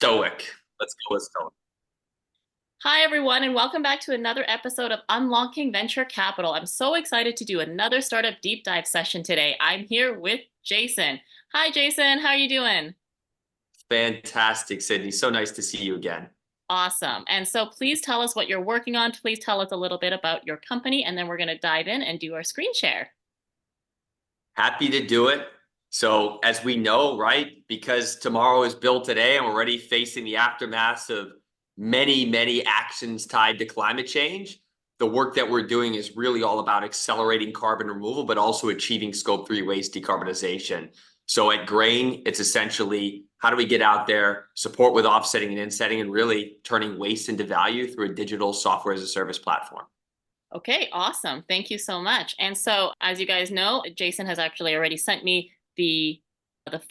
Stoic. Let's go with stoic. Hi, everyone, and welcome back to another episode of Unlocking Venture Capital. I'm so excited to do another startup deep dive session today. I'm here with Jason. Hi, Jason. How are you doing? Fantastic, Sydney. So nice to see you again. Awesome. And so please tell us what you're working on. Please tell us a little bit about your company, and then we're going to dive in and do our screen share. Happy to do it. So, as we know, right, because tomorrow is built today and we're already facing the aftermath of many, many actions tied to climate change, the work that we're doing is really all about accelerating carbon removal, but also achieving scope 3 waste decarbonization. So, at Grain, it's essentially how do we get out there, support with offsetting and insetting, and really turning waste into value through a digital software as a service platform. Okay, awesome. Thank you so much. And so, as you guys know, Jason has actually already sent me the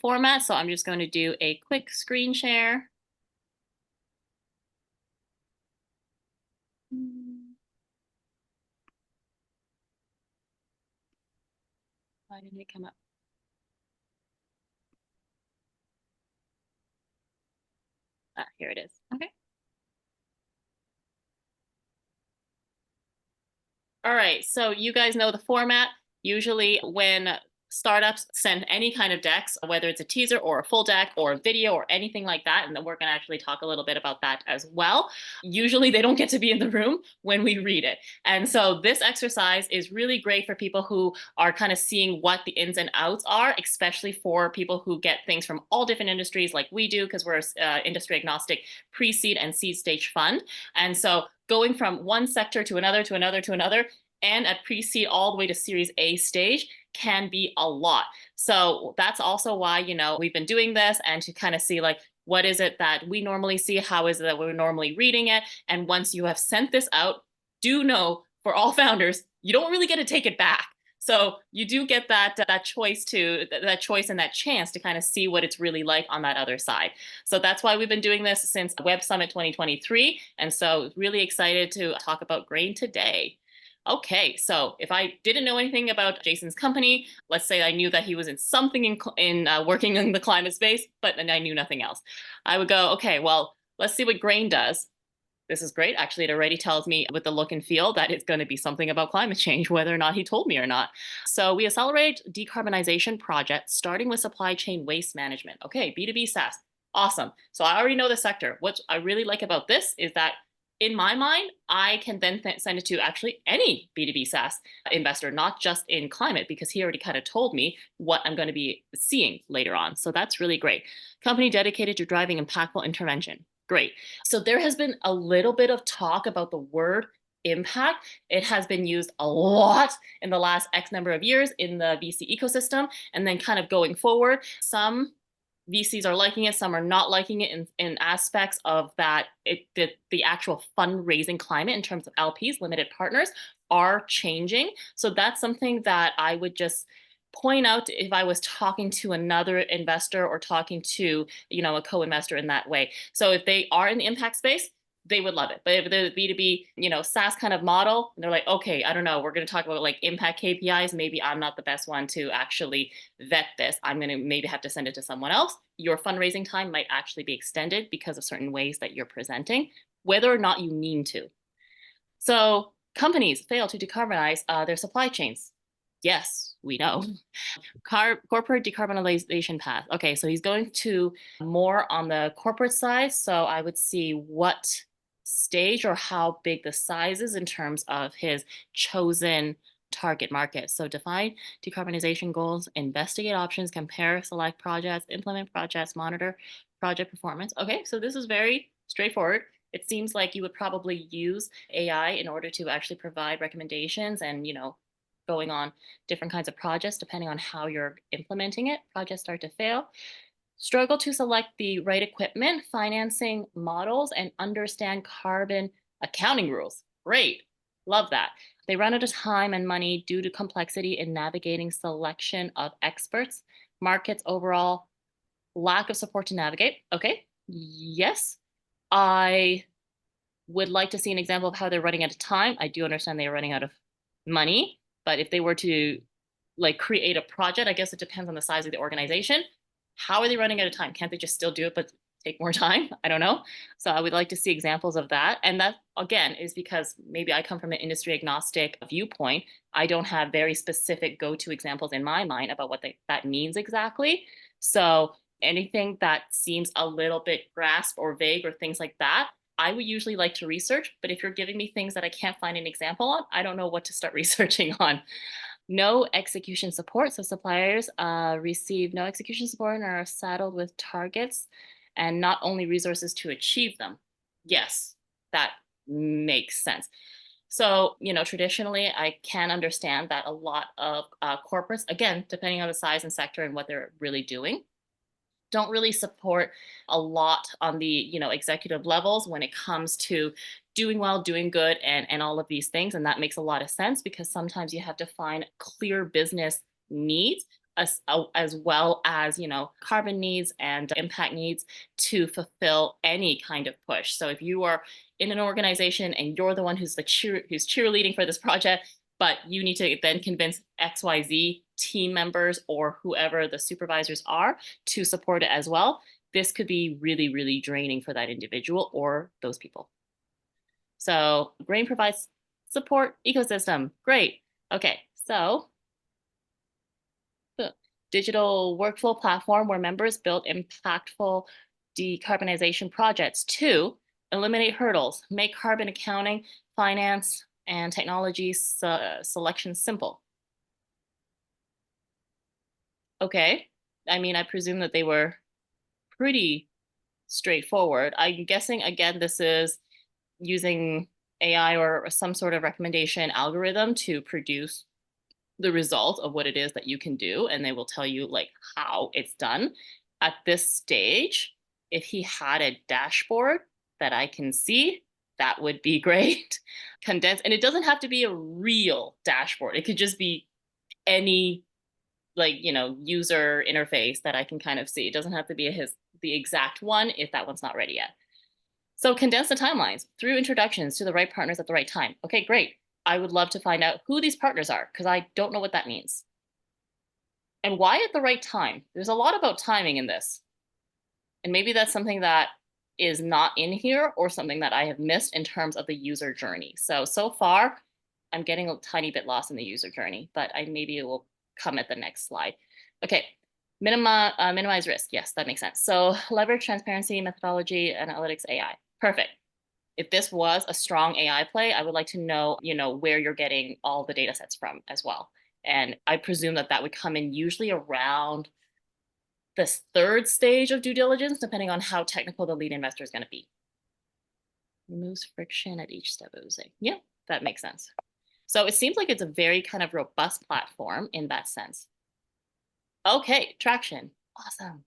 format, so I'm just going to do a quick screen share. Why didn't it come up? Ah, here it is. Okay. All right, so you guys know the format. Usually, when startups send any kind of decks, whether it's a teaser or a full deck or a video or anything like that, and then we're going to actually talk a little bit about that as well. Usually, they don't get to be in the room when we read it. And so, this exercise is really great for people who are kind of seeing what the ins and outs are, especially for people who get things from all different industries like we do, because we're industry agnostic pre seed and seed stage fund. And so, going from one sector to another to another to another and at pre-seed all the way to series A stage can be a lot. So that's also why, we've been doing this and to kind of see like what is it that we normally see, how is it that we're normally reading it, and once you have sent this out, do know for all founders, you don't really get to take it back. So you do get that choice and that chance to kind of see what it's really like on that other side. So that's why we've been doing this since Web Summit 2023. And so really excited to talk about Grain today. Okay, so if I didn't know anything about Jason's company, let's say I knew that he was in something in working in the climate space, but then I knew nothing else. I would go, okay, well, let's see what Grain does. This is great. Actually, it already tells me with the look and feel that it's going to be something about climate change, whether or not he told me or not. So we accelerate decarbonization projects, starting with supply chain waste management. Okay, B2B SaaS. Awesome. So I already know the sector. What I really like about this is that in my mind, I can then send it to actually any B2B SaaS investor, not just in climate, because he already kind of told me what I'm going to be seeing later on. So that's really great. Company dedicated to driving impactful intervention. Great. So there has been a little bit of talk about the word impact. It has been used a lot in the last X number of years in the VC ecosystem. And then kind of going forward, some VCs are liking it, some are not liking it in aspects of that the actual fundraising climate in terms of LPs, limited partners, are changing. So that's something that I would just point out if I was talking to another investor or talking to, a co-investor in that way. So if they are in the impact space, they would love it. But if they're the B2B, SaaS kind of model, they're like, okay, I don't know, we're going to talk about like impact KPIs. Maybe I'm not the best one to actually vet this. I'm going to maybe have to send it to someone else. Your fundraising time might actually be extended because of certain ways that you're presenting, whether or not you mean to. So companies fail to decarbonize their supply chains. Yes, we know. Corporate decarbonization path. Okay, so he's going to more on the corporate side. So I would see what stage or how big the size is in terms of his chosen target market. So define decarbonization goals, investigate options, compare select projects, implement projects, monitor project performance. Okay, so this is very straightforward. It seems like you would probably use AI in order to actually provide recommendations and, going on different kinds of projects depending on how you're implementing it. Projects start to fail. Struggle to select the right equipment, financing models, and understand carbon accounting rules. Great. Love that. They run out of time and money due to complexity in navigating selection of experts, markets overall, lack of support to navigate. Okay. Yes. I would like to see an example of how they're running out of time. I do understand they are running out of money, but if they were to like create a project, I guess it depends on the size of the organization. How are they running out of time? Can't they just still do it, but take more time. I don't know. So I would like to see examples of that. And that, again, is because maybe I come from an industry agnostic viewpoint. I don't have very specific go-to examples in my mind about what that means exactly. So anything that seems a little bit grasp or vague or things like that, I would usually like to research. But if you're giving me things that I can't find an example on, I don't know what to start researching on. No execution support. So suppliers receive no execution support and are saddled with targets and not only resources to achieve them. Yes, that makes sense. So, traditionally, I can understand that a lot of corporates, again, depending on the size and sector and what they're really doing, don't really support a lot on the executive levels when it comes to doing well, doing good, and all of these things. And that makes a lot of sense because sometimes you have to find clear business needs as well as carbon needs and impact needs to fulfill any kind of push. So if you are in an organization and you're the one who's who's cheerleading for this project, but you need to then convince XYZ team members or whoever the supervisors are to support it as well, this could be really, really draining for that individual or those people. So Brain provides support ecosystem. Great. Okay, so the digital workflow platform where members build impactful decarbonization projects to eliminate hurdles, make carbon accounting, finance, and technology selection simple. Okay. I mean, I presume that they were pretty straightforward. I'm guessing, again, this is using AI or some sort of recommendation algorithm to produce the result of what it is that you can do. And they will tell you like how it's done. At this stage, if he had a dashboard that I can see, that would be great. Condensed. And it doesn't have to be a real dashboard. It could just be any user interface that I can kind of see. It doesn't have to be the exact one if that one's not ready yet. So condense the timelines through introductions to the right partners at the right time. Okay, great. I would love to find out who these partners are because I don't know what that means. And why at the right time? There's a lot about timing in this. And maybe that's something that is not in here or something that I have missed in terms of the user journey. So far, I'm getting a tiny bit lost in the user journey, but maybe it will come at the next slide. Okay, minimize risk. Yes, that makes sense. So leverage transparency, methodology, analytics, AI. Perfect. If this was a strong AI play, I would like to know, where you're getting all the data sets from as well. And I presume that would come in usually around this third stage of due diligence, depending on how technical the lead investor is going to be. Removes friction at each step, I was saying. Yeah, that makes sense. So it seems like it's a very kind of robust platform in that sense. Okay, traction. Awesome.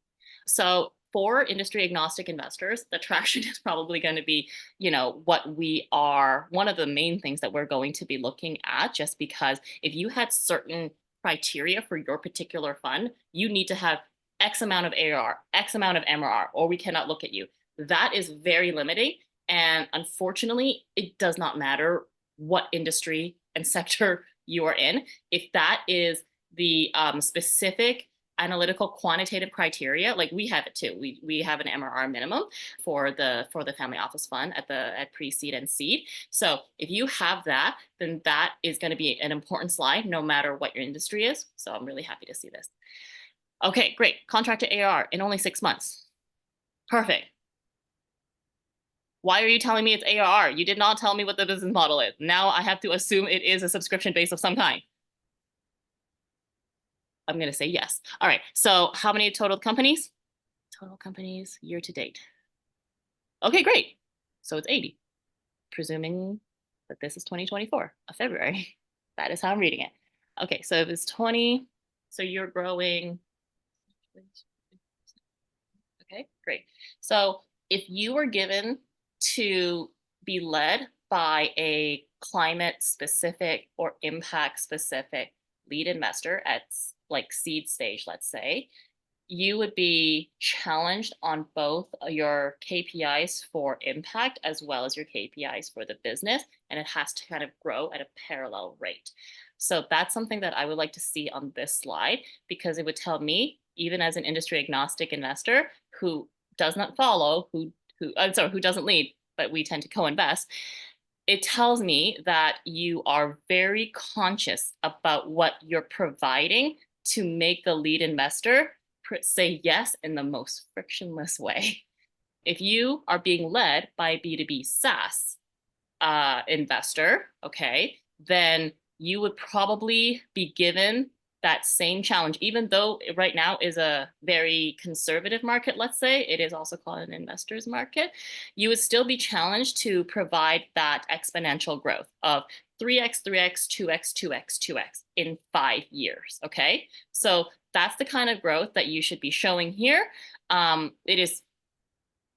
So for industry agnostic investors, the traction is probably going to be, one of the main things that we're going to be looking at, just because if you had certain criteria for your particular fund, you need to have X amount of ARR, X amount of MRR, or we cannot look at you. That is very limiting. And unfortunately, it does not matter what industry and sector you are in. If that is the specific analytical quantitative criteria, like we have it too. We have an MRR minimum for the family office fund at pre-seed and seed. So if you have that, then that is going to be an important slide no matter what your industry is. So I'm really happy to see this. Okay, great. Contract to ARR in only 6 months. Perfect. Why are you telling me it's ARR? You did not tell me what the business model is. Now I have to assume it is a subscription base of some kind. I'm going to say yes. All right. So how many total companies? Total companies year to date. Okay, great. So it's 80, presuming that this is 2024 of February. That is how I'm reading it. Okay, so if it's 20, so you're growing. Okay, great. So if you were given to be led by a climate specific or impact specific lead investor at like seed stage, let's say, you would be challenged on both your KPIs for impact as well as your KPIs for the business, and it has to kind of grow at a parallel rate. So that's something that I would like to see on this slide, because it would tell me, even as an industry agnostic investor who does not follow, who doesn't lead, but we tend to co-invest, it tells me that you are very conscious about what you're providing to make the lead investor say yes in the most frictionless way. If you are being led by a B2B SaaS investor, okay, then you would probably be given that same challenge, even though right now is a very conservative market, let's say, it is also called an investor's market, you would still be challenged to provide that exponential growth of 3x, 3x, 2x, 2x, 2x in 5 years, okay? So that's the kind of growth that you should be showing here. It is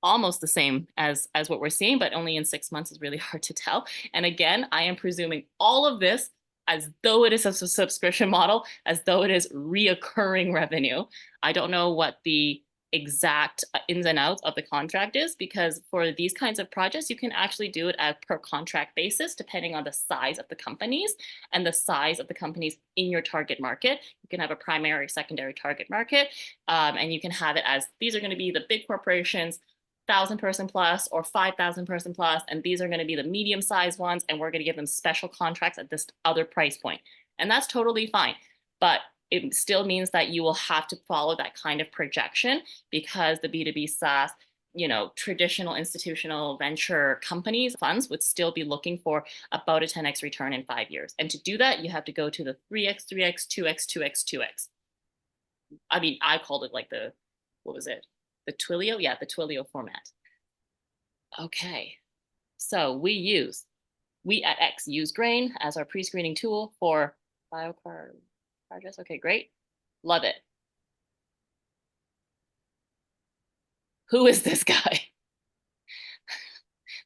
almost the same as what we're seeing, but only in 6 months is really hard to tell. And again, I am presuming all of this as though it is a subscription model, as though it is reoccurring revenue. I don't know what the exact ins and outs of the contract is, because for these kinds of projects, you can actually do it at per contract basis, depending on the size of the companies and the size of the companies in your target market. You can have a primary, secondary target market, and you can have it as these are going to be the big corporations, 1,000 person plus or 5,000 person plus, and these are going to be the medium sized ones, and we're going to give them special contracts at this other price point. And that's totally fine. But it still means that you will have to follow that kind of projection, because the B2B SaaS, traditional institutional venture companies, funds would still be looking for about a 10x return in 5 years. And to do that, you have to go to the 3x, 3x, 2x, 2x, 2x. I mean, I called it like what was it? The Twilio? Yeah, the Twilio format. Okay, so we at X use Grain as our pre-screening tool for biocar charges. Okay, great. Love it. Who is this guy?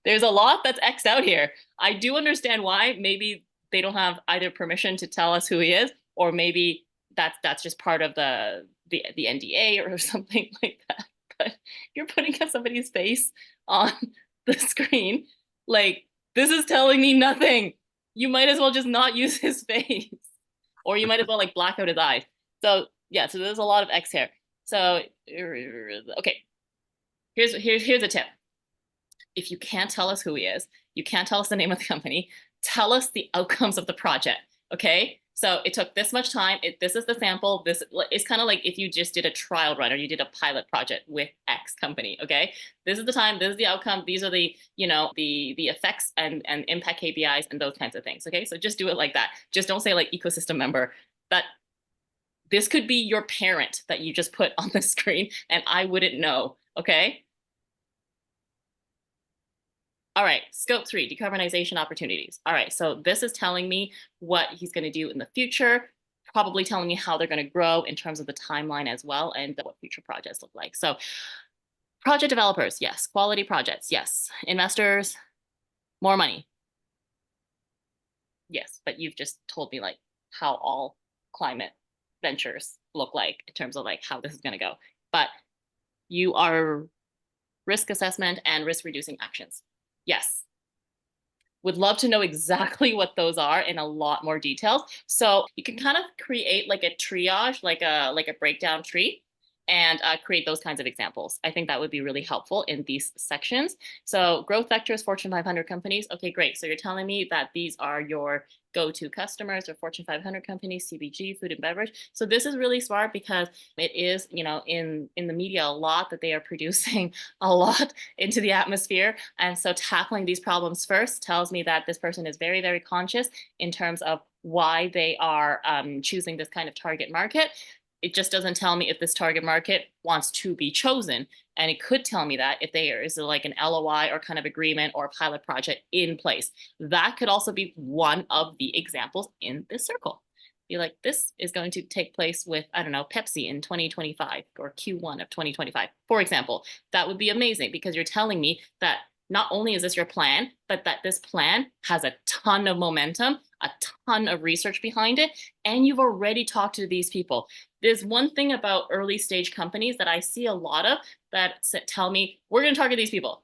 There's a lot that's X'd out here. I do understand why. Maybe they don't have either permission to tell us who he is, or maybe that's just part of the NDA or something like that. But you're putting up somebody's face on the screen. Like, this is telling me nothing. You might as well just not use his face, or you might as well like black out his eyes. So yeah, so there's a lot of X here. So okay, here's a tip. If you can't tell us who he is, you can't tell us the name of the company, tell us the outcomes of the project. Okay, so it took this much time. This is the sample. This is kind of like if you just did a trial run or you did a pilot project with X company. Okay, this is the time. This is the outcome. These are the the effects and impact KPIs and those kinds of things. Okay, so just do it like that. Just don't say like ecosystem member. But this could be your parent that you just put on the screen, and I wouldn't know. Okay. All right, scope 3, decarbonization opportunities. All right, so this is telling me what he's going to do in the future, probably telling me how they're going to grow in terms of the timeline as well, and what future projects look like. So project developers, yes. Quality projects, yes. Investors, more money. Yes, but you've just told me like how all climate ventures look like in terms of like how this is going to go. But you are risk assessment and risk reducing actions. Yes. Would love to know exactly what those are in a lot more details. So you can kind of create like a triage, like a breakdown tree, and create those kinds of examples. I think that would be really helpful in these sections. So growth vectors, Fortune 500 companies. Okay, great. So you're telling me that these are your go-to customers or Fortune 500 companies, CPG, food and beverage. So this is really smart because it is, in the media a lot that they are producing a lot into the atmosphere. And so tackling these problems first tells me that this person is very, very conscious in terms of why they are choosing this kind of target market. It just doesn't tell me if this target market wants to be chosen. And it could tell me that if there is like an LOI or kind of agreement or a pilot project in place. That could also be one of the examples in this circle. Be like, this is going to take place with, I don't know, Pepsi in 2025 or Q1 of 2025, for example. That would be amazing because you're telling me that not only is this your plan, but that this plan has a ton of momentum, a ton of research behind it, and you've already talked to these people. There's one thing about early stage companies that I see a lot of that tell me, we're going to target these people.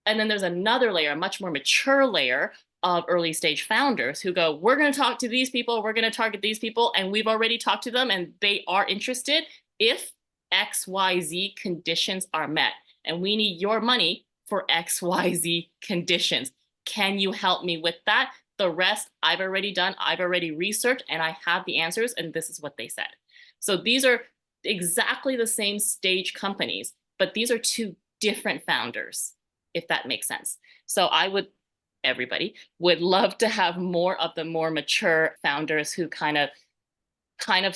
And then there's another layer, a much more mature layer of early stage founders who go, we're going to talk to these people, we're going to target these people, and we've already talked to them and they are interested if XYZ conditions are met. and we need your money for XYZ conditions. Can you help me with that? The rest I've already done, I've already researched, and I have the answers, and this is what they said. So these are exactly the same stage companies, but these are two different founders, if that makes sense. So everybody would love to have more of the more mature founders who kind of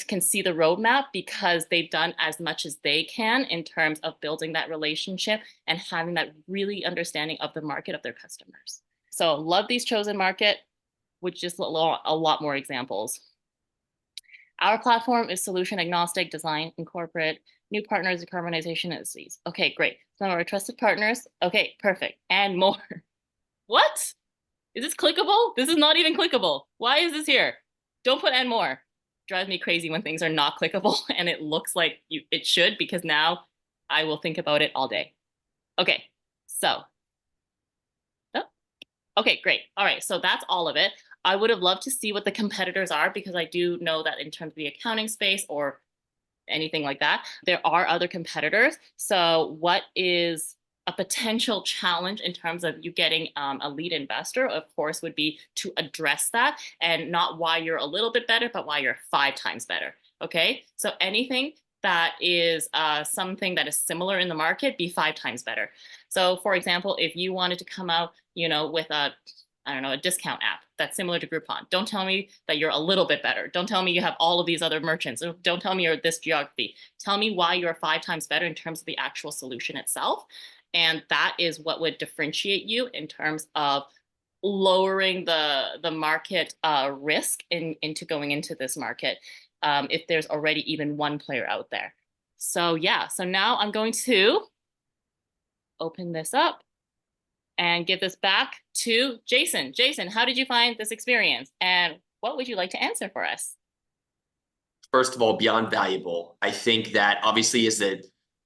can see the roadmap, because they've done as much as they can in terms of building that relationship and having that really understanding of the market of their customers. So love these chosen market, with just a lot more examples. Our platform is solution agnostic, design, incorporate new partners, decarbonization is these. Okay, great. Some of our trusted partners. Okay, perfect. And more. What? Is this clickable? This is not even clickable. Why is this here? Don't put and more. Drives me crazy when things are not clickable and it looks like it should, because now I will think about it all day. Okay, so. Oh, okay, great. All right, so that's all of it. I would have loved to see what the competitors are, because I do know that in terms of the accounting space or anything like that, there are other competitors. So what is a potential challenge in terms of you getting a lead investor, of course, would be to address that, and not why you're a little bit better, but why you're 5 times better. Okay, so anything that is something that is similar in the market, be 5 times better. So for example, if you wanted to come out, with a discount app that's similar to Groupon, don't tell me that you're a little bit better. Don't tell me you have all of these other merchants. Don't tell me you're this geography. Tell me why you're 5 times better in terms of the actual solution itself. And that is what would differentiate you in terms of lowering the market risk into going into this market, if there's already even one player out there. So yeah, so now I'm going to open this up and give this back to Jason. Jason, how did you find this experience? And what would you like to answer for us? First of all, beyond valuable. I think that obviously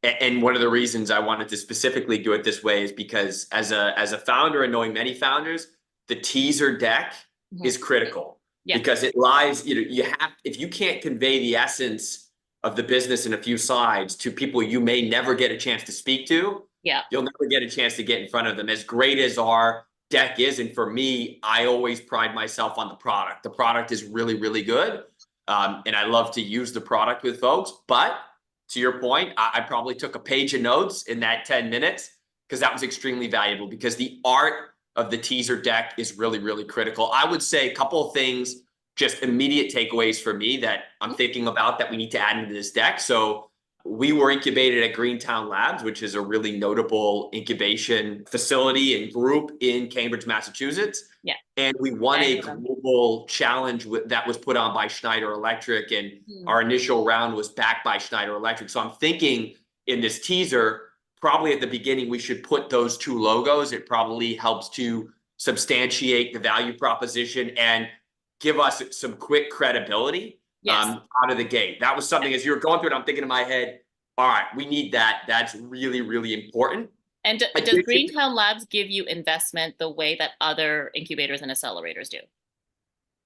and one of the reasons I wanted to specifically do it this way is because as a founder and knowing many founders, the teaser deck is critical. Yeah. Because it lies, you have, if you can't convey the essence of the business in a few slides to people you may never get a chance to speak to, yeah, you'll never get a chance to get in front of them. As great as our deck is, and for me, I always pride myself on the product. The product is really, really good. And I love to use the product with folks. But to your point, I probably took a page of notes in that 10 minutes, because that was extremely valuable, because the art of the teaser deck is really, really critical. I would say a couple of things, just immediate takeaways for me that I'm thinking about that we need to add into this deck. So we were incubated at Greentown Labs, which is a really notable incubation facility and group in Cambridge, Massachusetts. Yeah. And we won a global challenge that was put on by Schneider Electric, and our initial round was backed by Schneider Electric. So I'm thinking in this teaser, probably at the beginning, we should put those 2 logos. It probably helps to substantiate the value proposition and give us some quick credibility. Yes. Out of the gate. That was something, as you were going through it, I'm thinking in my head, all right, we need that. That's really, really important. And does Greentown Labs give you investment the way that other incubators and accelerators do?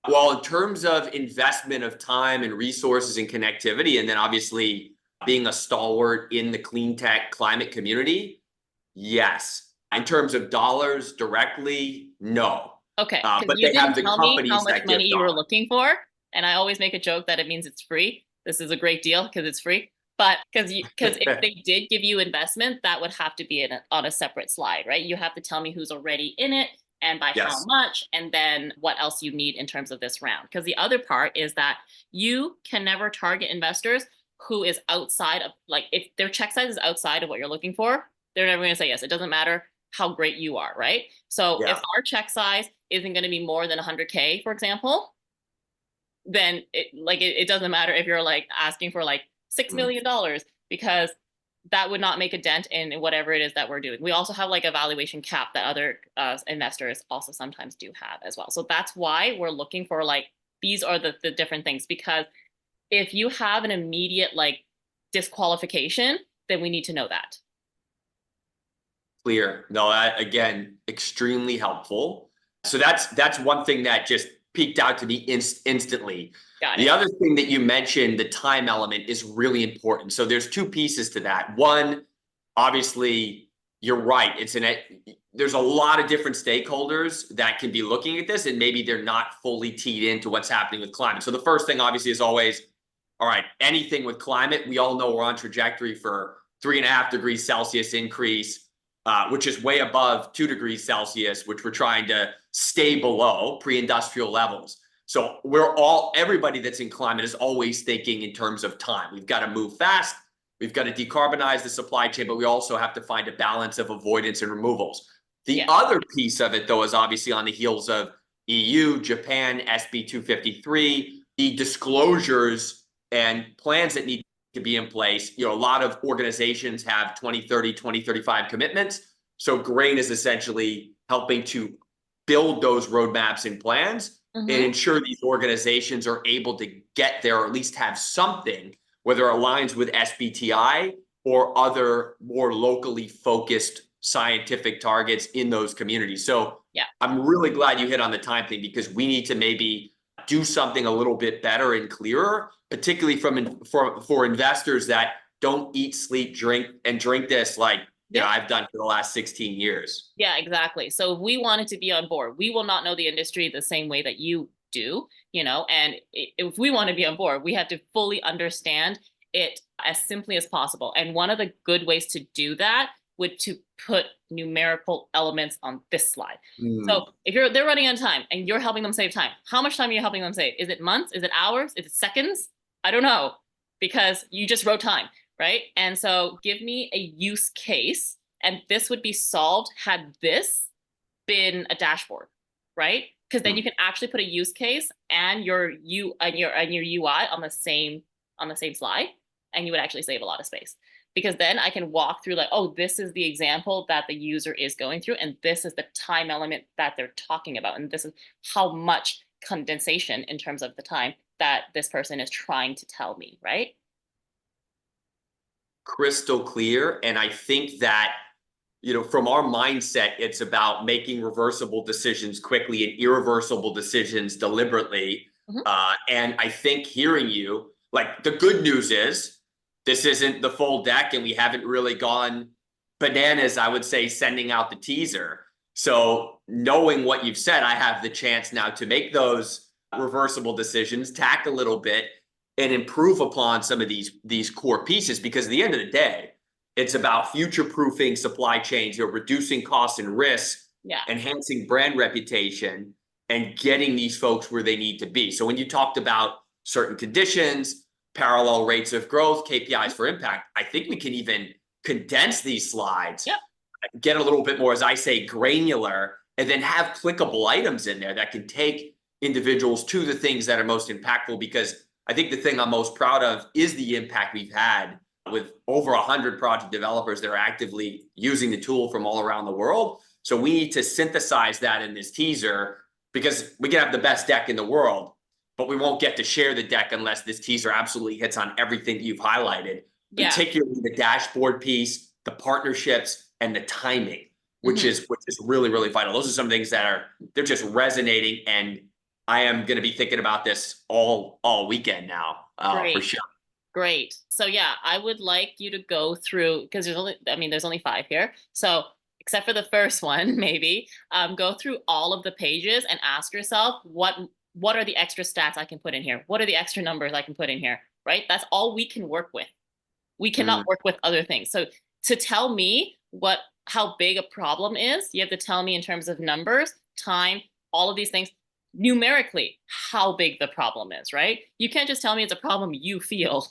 Well, in terms of investment of time and resources and connectivity, and then obviously being a stalwart in the clean tech climate community, yes. In terms of dollars directly, no. Okay, but they have the companies how much money you were looking for. And I always make a joke that it means it's free. This is a great deal because it's free. But because if they did give you investment, that would have to be on a separate slide, right? You have to tell me who's already in it and by how much, and then what else you need in terms of this round. Because the other part is that you can never target investors who is outside of, like, if their check size is outside of what you're looking for, they're never going to say yes. It doesn't matter how great you are, right? So if our check size isn't going to be more than 100K, for example, then it doesn't matter if you're like asking for like $6 million, because that would not make a dent in whatever it is that we're doing. We also have like a valuation cap that other investors also sometimes do have as well. So that's why we're looking for, like, these are the different things, because if you have an immediate like disqualification, then we need to know that. Clear. No, that, again, extremely helpful. So that's one thing that just peeked out to me instantly. The other thing that you mentioned, the time element, is really important. So there's 2 pieces to that. One, obviously you're right. There's a lot of different stakeholders that can be looking at this, and maybe they're not fully teed into what's happening with climate. So the first thing obviously is always, all right, anything with climate, we all know we're on trajectory for 3.5 degrees Celsius increase, which is way above 2 degrees Celsius, which we're trying to stay below pre-industrial levels. So everybody that's in climate is always thinking in terms of time. We've got to move fast. We've got to decarbonize the supply chain, but we also have to find a balance of avoidance and removals. The other piece of it, though, is obviously on the heels of EU, Japan, SB 253, the disclosures and plans that need to be in place. A lot of organizations have 2030, 2035 commitments. So GRAIN is essentially helping to build those roadmaps and plans and ensure these organizations are able to get there, or at least have something, whether it aligns with SBTI or other more locally focused scientific targets in those communities. So I'm really glad you hit on the time thing, because we need to maybe do something a little bit better and clearer, particularly for investors that don't eat, sleep, drink this like I've done for the last 16 years. Yeah, exactly. So if we wanted to be on board, we will not know the industry the same way that you do, and if we want to be on board, we have to fully understand it as simply as possible. And one of the good ways to do that would to put numerical elements on this slide. So if they're running on time and you're helping them save time, how much time are you helping them save? Is it months? Is it hours? Is it seconds? I don't know, because you just wrote time, right? And so give me a use case, and this would be solved had this been a dashboard, right? Because then you can actually put a use case and your UI on the same slide, and you would actually save a lot of space. Because then I can walk through like, oh, this is the example that the user is going through, and this is the time element that they're talking about, and this is how much condensation in terms of the time that this person is trying to tell me, right? Crystal clear. And I think that, from our mindset, it's about making reversible decisions quickly and irreversible decisions deliberately. And I think hearing you, like, the good news is this isn't the full deck, and we haven't really gone bananas, I would say, sending out the teaser. So knowing what you've said, I have the chance now to make those reversible decisions, tack a little bit, and improve upon some of these core pieces. Because at the end of the day, it's about future-proofing supply chains, reducing costs and risks, enhancing brand reputation, and getting these folks where they need to be. So when you talked about certain conditions, parallel rates of growth, KPIs for impact, I think we can even condense these slides, get a little bit more, as I say, granular, and then have clickable items in there that can take individuals to the things that are most impactful. Because I think the thing I'm most proud of is the impact we've had with over 100 project developers that are actively using the tool from all around the world. So we need to synthesize that in this teaser, because we can have the best deck in the world, but we won't get to share the deck unless this teaser absolutely hits on everything you've highlighted, particularly the dashboard piece, the partnerships, and the timing, which is really, really vital. Those are some things that they're just resonating, and I am going to be thinking about this all weekend now, for sure. Great. So I would like you to go through, because there's only 5 here. So except for the first one, maybe go through all of the pages and ask yourself, what are the extra stats I can put in here? What are the extra numbers I can put in here, right? That's all we can work with. We cannot work with other things. So to tell me how big a problem is, you have to tell me in terms of numbers, time, all of these things, numerically, how big the problem is, right? You can't just tell me it's a problem you feel.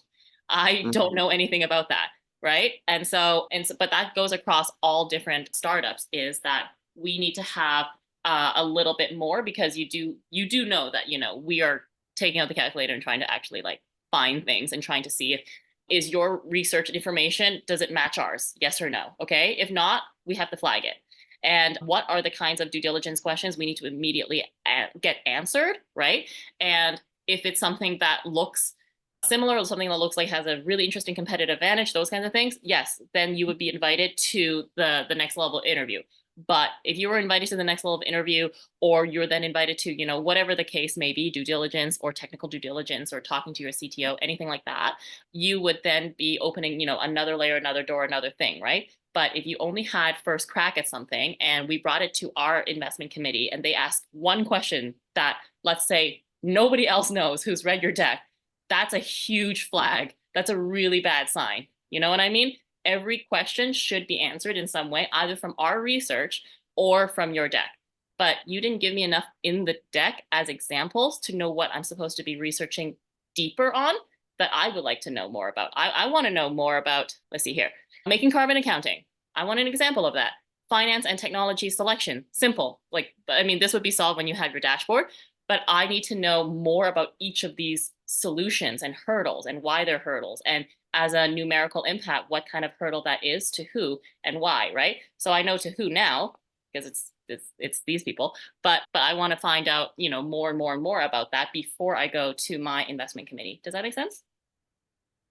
I don't know anything about that, right? But that goes across all different startups, is that we need to have a little bit more, because you do know that, we are taking out the calculator and trying to actually like find things and trying to see if is your research information, does it match ours? Yes or no? Okay. If not, we have to flag it. And what are the kinds of due diligence questions we need to immediately get answered, right? And if it's something that looks similar or something that looks like has a really interesting competitive advantage, those kinds of things, yes, then you would be invited to the next level interview. But if you were invited to the next level of interview, or you're then invited to, whatever the case may be, due diligence or technical due diligence or talking to your CTO, anything like that, you would then be opening, another layer, another door, another thing, right? But if you only had first crack at something and we brought it to our investment committee and they asked one question that, let's say, nobody else knows who's read your deck, that's a huge flag. That's a really bad sign. You know what I mean? Every question should be answered in some way, either from our research or from your deck. But you didn't give me enough in the deck as examples to know what I'm supposed to be researching deeper on that I would like to know more about. I want to know more about, let's see here, making carbon accounting. I want an example of that. Finance and technology selection, simple. This would be solved when you have your dashboard, but I need to know more about each of these solutions and hurdles and why they're hurdles. And as a numerical impact, what kind of hurdle that is to who and why, right? So I know to who now, because it's these people, but I want to find out, more and more and more about that before I go to my investment committee. Does that make sense?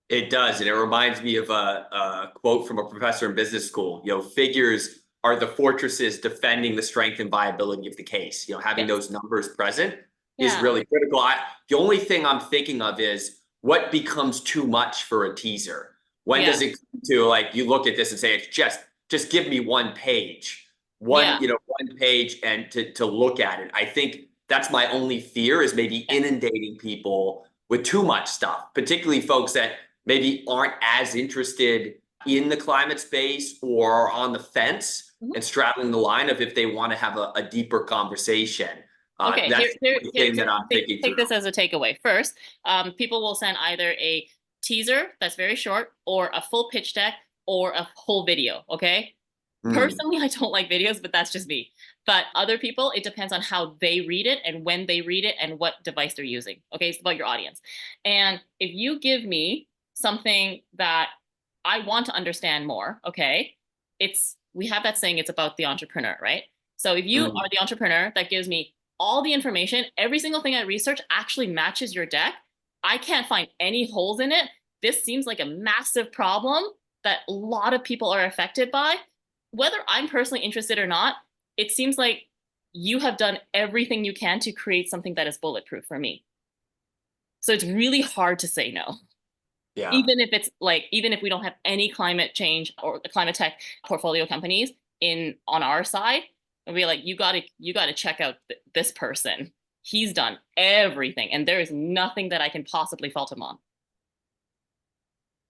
It does, and it reminds me of a quote from a professor in business school. Figures are the fortresses defending the strength and viability of the case. Having Yes. those numbers present is Yeah. really critical. The only thing I'm thinking of is what becomes too much for a teaser. When Yeah. does it come to, you look at this and say, it's just give me one page, Yeah. one page, and to look at it. I think that's my only fear, is maybe inundating people with too much stuff, particularly folks that maybe aren't as interested in the climate space or are on the fence and straddling the line of if they want to have a deeper conversation. Okay, That's the thing that I'm thinking take through. this as a takeaway. First, people will send either a teaser that's very short or a full pitch deck or a whole video, okay? Personally, I don't like videos, but that's just me. But other people, it depends on how they read it and when they read it and what device they're using. Okay, it's about your audience. And if you give me something that I want to understand more, okay, we have that saying, it's about the entrepreneur, right? So if you are the entrepreneur that gives me all the information, every single thing I research actually matches your deck, I can't find any holes in it. This seems like a massive problem that a lot of people are affected by. Whether I'm personally interested or not, it seems like you have done everything you can to create something that is bulletproof for me. So it's really hard to say no. Yeah. Even if we don't have any climate change or climate tech portfolio companies on our side, and we're like, you gotta check out this person. He's done everything, and there is nothing that I can possibly fault him on.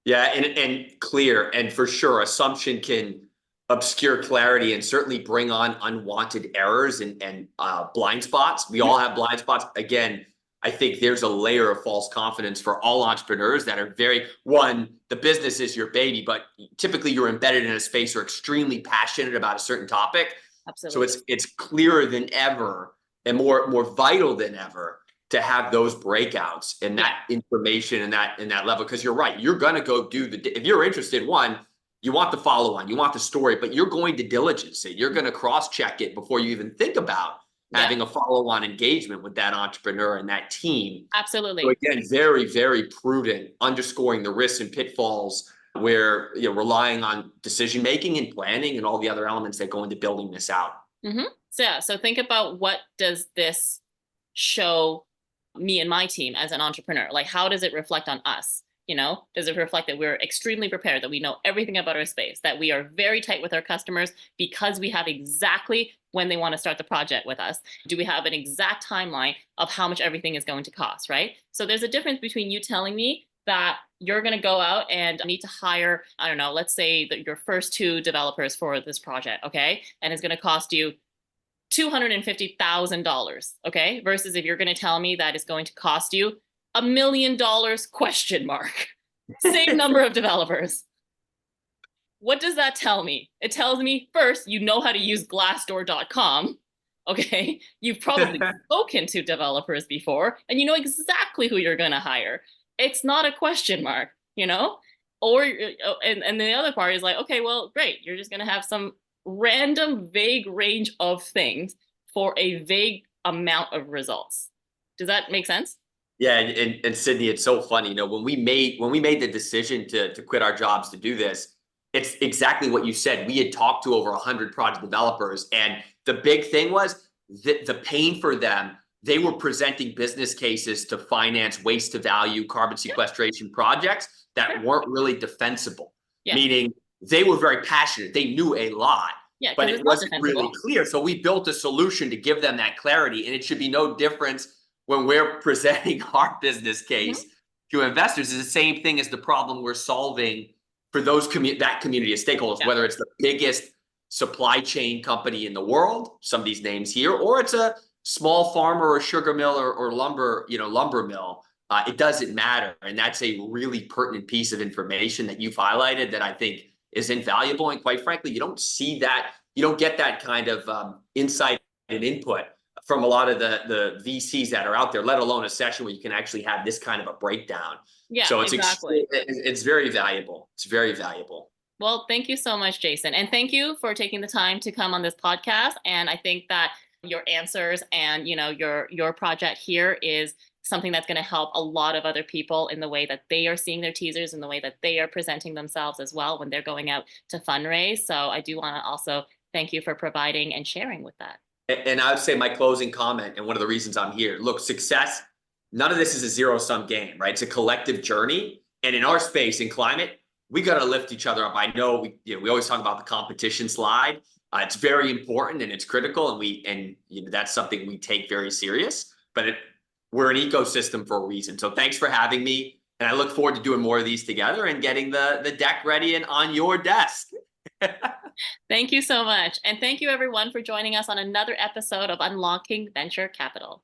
Yeah, and clear, and for sure, assumption can obscure clarity and certainly bring on unwanted errors and blind spots. We all have blind spots. Again, I think there's a layer of false confidence for all entrepreneurs that are the business is your baby, but typically you're embedded in a space or extremely passionate about a certain topic. Absolutely. So it's clearer than ever and more vital than ever to have those breakouts and that information and that level. Because you're right, you're gonna go if you're interested, you want the follow-on, you want the story, but you're going to diligence it. You're going to cross-check it before you even think about having a follow-on engagement with that entrepreneur and that team. Absolutely. So again, very, very prudent, underscoring the risks and pitfalls where relying on decision-making and planning and all the other elements that go into building this out. So think about, what does this show me and my team as an entrepreneur? Like, how does it reflect on us? Does it reflect that we're extremely prepared, that we know everything about our space, that we are very tight with our customers because we have exactly when they want to start the project with us? Do we have an exact timeline of how much everything is going to cost, right? So there's a difference between you telling me that you're going to go out and need to hire, I don't know, let's say that your first 2 developers for this project, okay? And it's going to cost you $250,000, okay? Versus if you're going to tell me that it's going to cost you $1 million ? Same number of developers. What does that tell me? It tells me, first, you know how to use Glassdoor.com. Okay, you've probably spoken to developers before, and you know exactly who you're going to hire. It's not a question mark, Or and the other part is like, okay, well, great. You're just going to have some random, vague range of things for a vague amount of results. Does that make sense? Yeah, and Sydney, it's so funny. When we made the decision to quit our jobs to do this, It's exactly what you said. We had talked to over 100 project developers, and the big thing was the pain for them. They were presenting business cases to finance waste to value carbon Yeah, sequestration projects that sure. weren't really defensible, Yeah. meaning they were very passionate. They knew a lot, Yeah, but because it it's not wasn't really defensible. clear. So we built a solution to give them that clarity, and it should be no difference when we're presenting our business Mhm. case to investors. Is the same thing as the problem we're solving for those that community of stakeholders, Yeah. whether it's the biggest supply chain company in the world, some of these names here, or it's a small farmer or sugar mill or lumber, lumber mill. It doesn't matter. And that's a really pertinent piece of information that you've highlighted that I think is invaluable. And quite frankly, you don't see that, you don't get that kind of insight and input from a lot of the VCs that are out there, let alone a session where you can actually have this kind of a breakdown. Yeah, So exactly. it's very valuable. It's very valuable. Well, thank you so much, Jason. And thank you for taking the time to come on this podcast. And I think that your answers and your project here is something that's going to help a lot of other people in the way that they are seeing their teasers and the way that they are presenting themselves as well when they're going out to fundraise. So I do want to also thank you for providing and sharing with that. And I would say my closing comment, and one of the reasons I'm here, look, success, none of this is a zero-sum game, right? It's a collective journey. And in our space, in climate, we got to lift each other up. I know we always talk about the competition slide. It's very important and it's critical, and that's something we take very serious. But we're an ecosystem for a reason. So thanks for having me, and I look forward to doing more of these together and getting the deck ready and on your desk. Thank you so much. And thank you, everyone, for joining us on another episode of Unlocking Venture Capital.